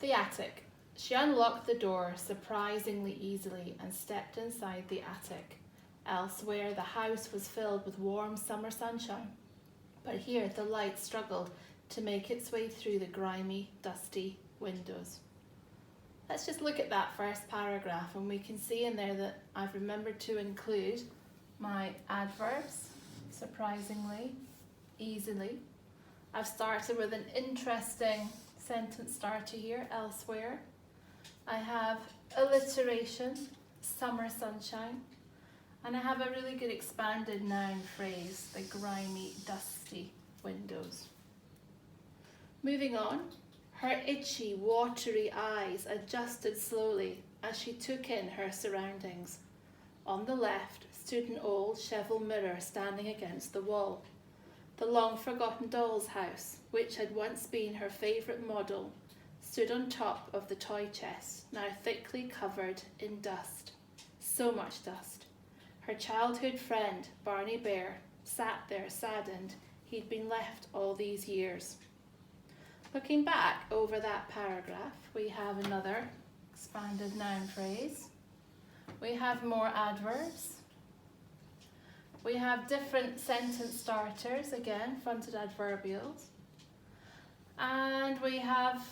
The attic. She unlocked the door surprisingly easily and stepped inside the attic. Elsewhere, the house was filled with warm summer sunshine, but here the light struggled to make its way through the grimy, dusty windows. Let's just look at that first paragraph, and we can see in there that I've remembered to include my adverbs, surprisingly, easily. I've started with an interesting sentence starter here, elsewhere. I have alliteration, summer sunshine, and I have a really good expanded noun phrase, the grimy, dusty windows. Moving on, her itchy, watery eyes adjusted slowly as she took in her surroundings. On the left stood an old cheval mirror standing against the wall. The long-forgotten doll's house, which had once been her favourite model, stood on top of the toy chest, now thickly covered in dust. So much dust. Her childhood friend, Barney Bear, sat there saddened he'd been left all these years. Looking back over that paragraph, we have another expanded noun phrase. We have more adverbs. We have different sentence starters, again, fronted adverbials. And we have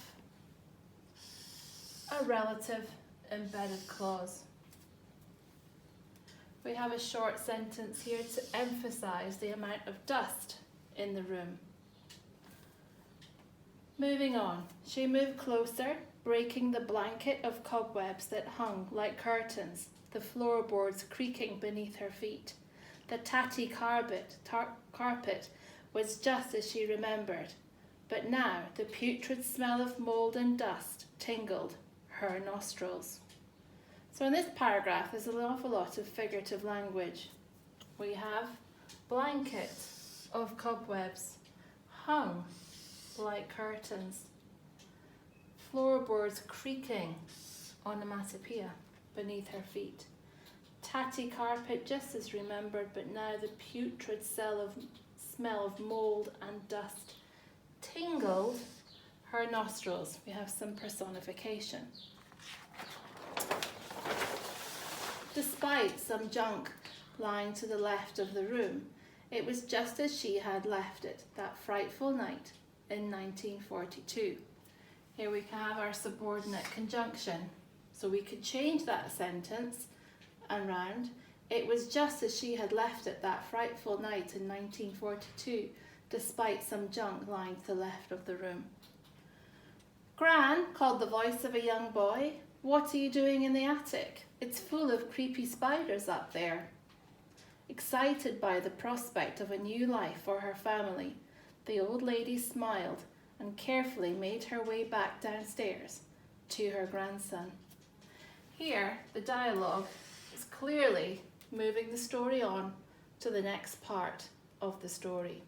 a relative embedded clause. We have a short sentence here to emphasize the amount of dust in the room. Moving on, she moved closer, breaking the blanket of cobwebs that hung like curtains, the floorboards creaking beneath her feet. The tatty carpet was just as she remembered, but now the putrid smell of mould and dust tingled her nostrils. So in this paragraph there's an awful lot of figurative language. We have blanket of cobwebs, hung like curtains, floorboards creaking, onomatopoeia, beneath her feet. Tatty carpet, just as remembered, but now the putrid smell of mould and dust tingled her nostrils. We have some personification. Despite some junk lying to the left of the room, it was just as she had left it that frightful night in 1942. Here we have our subordinate conjunction. So we could change that sentence around. It was just as she had left it that frightful night in 1942, despite some junk lying to the left of the room. "Gran," called the voice of a young boy, "what are you doing in the attic? It's full of creepy spiders up there." Excited by the prospect of a new life for her family, the old lady smiled and carefully made her way back downstairs to her grandson. Here, the dialogue is clearly moving the story on to the next part of the story.